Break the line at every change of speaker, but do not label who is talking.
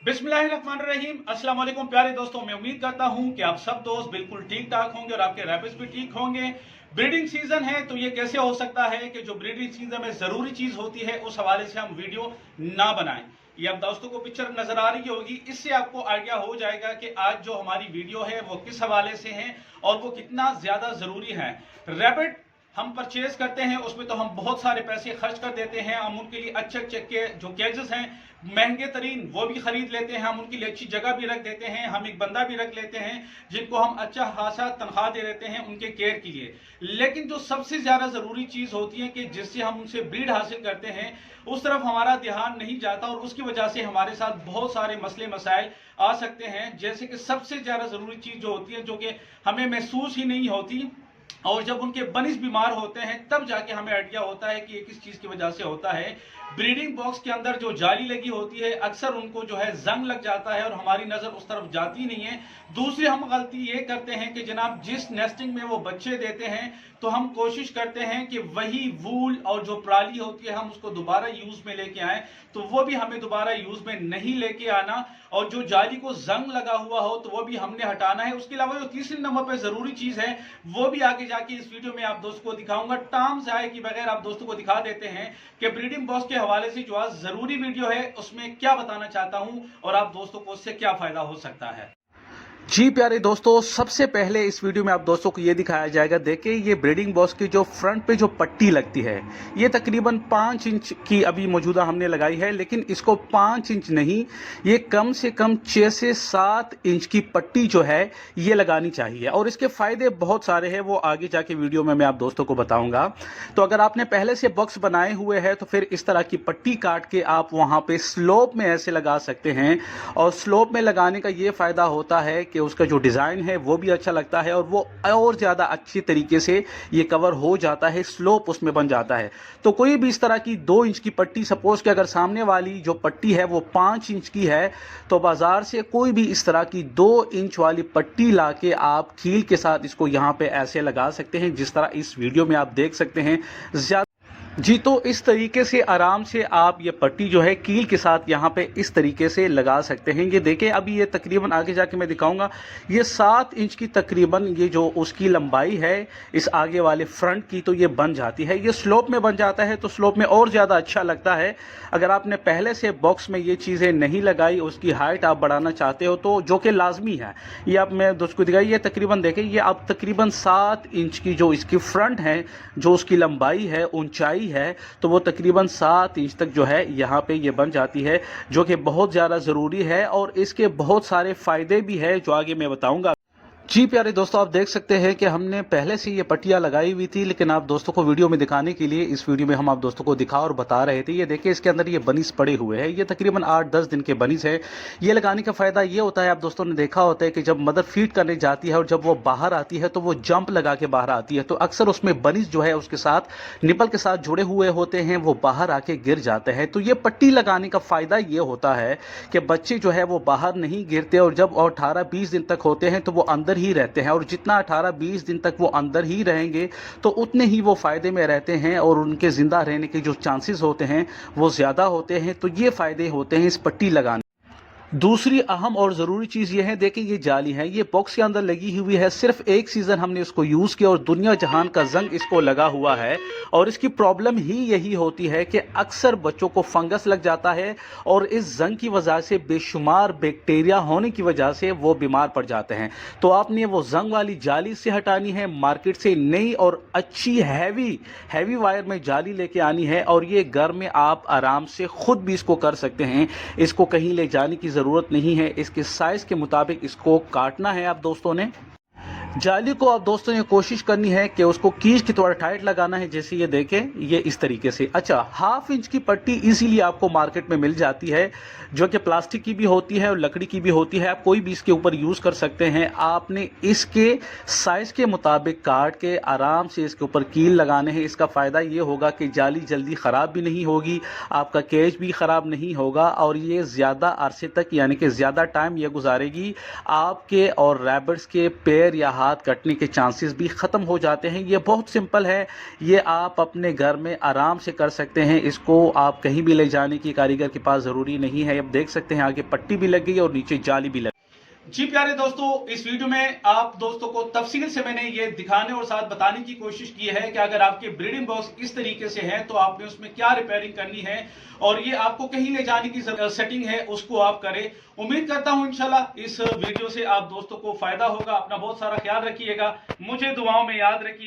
बिस्मिल्लाहिर्रहमानिर्रहीम। अस्सलाम वालेकुम प्यारे दोस्तों, मैं उम्मीद करता हूं कि आप सब दोस्त बिल्कुल ठीक ठाक होंगे और आपके रैबिट्स भी ठीक होंगे। ब्रीडिंग सीजन है तो ये कैसे हो सकता है कि जो ब्रीडिंग सीजन में जरूरी चीज होती है उस हवाले से हम वीडियो ना बनाएं। ये अब दोस्तों को पिक्चर नजर आ रही होगी, इससे आपको आइडिया हो जाएगा कि आज जो हमारी वीडियो है वो किस हवाले से है और वो कितना ज्यादा जरूरी है। रैबिट हम परचेज करते हैं उसमें तो हम बहुत सारे पैसे खर्च कर देते हैं। हम उनके लिए अच्छे अच्छे के जो केजेस हैं महंगे तरीन वो भी खरीद लेते हैं, हम उनके लिए अच्छी जगह भी रख देते हैं, हम एक बंदा भी रख लेते हैं जिनको हम अच्छा खासा तनख्वाह दे देते हैं उनके केयर के लिए। लेकिन जो सबसे ज्यादा जरूरी चीज होती है कि जिससे हम उनसे ब्रीड हासिल करते हैं उस तरफ हमारा ध्यान नहीं जाता और उसकी वजह से हमारे साथ बहुत सारे मसले मसाइल आ सकते हैं। जैसे कि सबसे ज्यादा जरूरी चीज जो होती है जो कि हमें महसूस ही नहीं होती और जब उनके बनिस बीमार होते हैं तब जाके हमें आइडिया होता है कि ये किस चीज की वजह से होता है। ब्रीडिंग बॉक्स के अंदर जो जाली लगी होती है अक्सर उनको जो है जंग लग जाता है और हमारी नजर उस तरफ जाती नहीं है। दूसरी हम गलती ये करते हैं कि जनाब जिस नेस्टिंग में वो बच्चे देते हैं तो हम कोशिश करते हैं कि वही वूल और जो पराली होती है हम उसको दोबारा यूज में लेके आए, तो वो भी हमें दोबारा यूज में नहीं लेके आना और जो जाली को जंग लगा हुआ हो तो वो भी हमने हटाना है। उसके अलावा जो तीसरे नंबर पर जरूरी चीज है वो भी आगे जाके इस वीडियो में आप दोस्तों को दिखाऊंगा। टाइम जाए कि बगैर आप दोस्तों को दिखा देते हैं कि ब्रीडिंग बॉक्स के हवाले से जो आज जरूरी वीडियो है उसमें क्या बताना चाहता हूं और आप दोस्तों को उससे क्या फायदा हो सकता है।
जी प्यारे दोस्तों, सबसे पहले इस वीडियो में आप दोस्तों को ये दिखाया जाएगा। देखिए ये ब्रीडिंग बॉक्स की जो फ्रंट पे जो पट्टी लगती है ये तकरीबन 5 इंच की अभी मौजूदा हमने लगाई है, लेकिन इसको 5 इंच नहीं, ये कम से कम 6 से 7 इंच की पट्टी जो है ये लगानी चाहिए और इसके फायदे बहुत सारे हैं, वो आगे जाके वीडियो में मैं आप दोस्तों को बताऊंगा। तो अगर आपने पहले से बॉक्स बनाए हुए हैं तो फिर इस तरह की पट्टी काट के आप वहां पे स्लोप में ऐसे लगा सकते हैं और स्लोप में लगाने का ये फायदा होता है कि उसका जो डिज़ाइन है वो भी अच्छा लगता है और वो और ज़्यादा अच्छी तरीके से ये कवर हो जाता है, स्लोप उसमें बन जाता है। तो कोई भी इस तरह की 2 इंच की पट्टी, सपोज कि अगर सामने वाली जो पट्टी है वो 5 इंच की है तो बाजार से कोई भी इस तरह की 2 इंच वाली पट्टी लाके आप कील के साथ इसको यहाँ पे ऐसे लगा सकते हैं जिस तरह इस वीडियो में आप देख सकते हैं। जी, तो इस तरीके से आराम से आप ये पट्टी जो है कील के साथ यहाँ पे इस तरीके से लगा सकते हैं। ये देखें अभी ये तकरीबन आगे जाके मैं दिखाऊंगा, ये 7 इंच की तकरीबन ये जो उसकी लंबाई है इस आगे वाले फ्रंट की, तो ये बन जाती है। ये स्लोप में बन जाता है तो स्लोप में और ज़्यादा अच्छा लगता है। अगर आपने पहले से बॉक्स में ये चीज़ें नहीं लगाई, उसकी हाइट आप बढ़ाना चाहते हो तो जो कि लाजमी है, ये आप मैं दोस्तों को दिखाई, ये तकरीबन देखें ये आप तकरीबन 7 इंच की जो इसकी फ्रंट है, जो उसकी लंबाई है, ऊंचाई है, तो वो तकरीबन 7 इंच तक जो है यहाँ पे ये बन जाती है, जो कि बहुत ज़्यादा ज़रूरी है और इसके बहुत सारे फ़ायदे भी है जो आगे मैं बताऊंगा। जी प्यारे दोस्तों, आप देख सकते हैं कि हमने पहले से ये पट्टियाँ लगाई हुई थी, लेकिन आप दोस्तों को वीडियो में दिखाने के लिए इस वीडियो में हम आप दोस्तों को दिखा और बता रहे थे। ये देखिए इसके अंदर ये बनिस पड़े हुए हैं, ये तकरीबन 8-10 दिन के बनिस है। ये लगाने का फ़ायदा ये होता है, आप दोस्तों ने देखा होता है कि जब मदर फीड करने जाती है और जब वो बाहर आती है तो वो जंप लगा के बाहर आती है, तो अक्सर उसमें बनिस जो है उसके साथ निपल के साथ जुड़े हुए होते हैं, वो बाहर आके गिर जाते हैं। तो ये पट्टी लगाने का फ़ायदा ये होता है कि बच्चे जो है वो बाहर नहीं गिरते और जब 18-20 दिन तक होते हैं तो वो अंदर ही रहते हैं और जितना 18-20 दिन तक वो अंदर ही रहेंगे तो उतने ही वो फायदे में रहते हैं और उनके जिंदा रहने के जो चांसेस होते हैं वो ज्यादा होते हैं। तो ये फायदे होते हैं इस पट्टी लगाने। दूसरी अहम और ज़रूरी चीज़ ये है, देखिए ये जाली है, ये बॉक्स के अंदर लगी हुई है। सिर्फ एक सीज़न हमने इसको यूज़ किया और दुनिया जहान का जंग इसको लगा हुआ है और इसकी प्रॉब्लम ही यही होती है कि अक्सर बच्चों को फंगस लग जाता है और इस जंग की वजह से बेशुमार बैक्टीरिया होने की वजह से वो बीमार पड़ जाते हैं। तो आपने वो जंग वाली जाली से हटानी है, मार्केट से नई और अच्छी हैवी वायर में जाली लेके आनी है और ये घर में आप आराम से खुद भी इसको कर सकते हैं। इसको कहीं ले जाने की ज़रूरत नहीं है, इसके साइज के मुताबिक इसको काटना है आप दोस्तों ने। जाली को आप दोस्तों ने कोशिश करनी है कि उसको कीज की थोड़ा टाइट लगाना है, जैसे ये देखें ये इस तरीके से। अच्छा, 1/2 इंच की पट्टी इजीली आपको मार्केट में मिल जाती है जो कि प्लास्टिक की भी होती है और लकड़ी की भी होती है, आप कोई भी इसके ऊपर यूज़ कर सकते हैं। आपने इसके साइज़ के मुताबिक काट के आराम से इसके ऊपर कील लगाने हैं। इसका फ़ायदा ये होगा कि जाली जल्दी ख़राब भी नहीं होगी, आपका केज भी ख़राब नहीं होगा और ये ज़्यादा अरसे तक यानी कि ज़्यादा टाइम ये गुजारेगी। आपके और रैबिट्स के पैर या हाथ कटने के चांसेस भी ख़त्म हो जाते हैं। ये बहुत सिंपल है, ये आप अपने घर में आराम से कर सकते हैं। इसको आप कहीं भी ले जाने की कारीगर के पास ज़रूरी नहीं है। अब देख सकते हैं आगे पट्टी भी लग गई और नीचे जाली भी लग।
जी प्यारे दोस्तों, इस वीडियो में आप दोस्तों को तफसील से मैंने ये दिखाने और साथ बताने की कोशिश की है कि अगर आपके ब्रीडिंग बॉक्स इस तरीके से है तो आपने उसमें क्या रिपेयरिंग करनी है और ये आपको कहीं ले जाने की सेटिंग है उसको आप करें। उम्मीद करता हूं इंशाल्लाह इस वीडियो से आप दोस्तों को फायदा होगा। अपना बहुत सारा ख्याल रखिएगा, मुझे दुआओं में याद रखिए।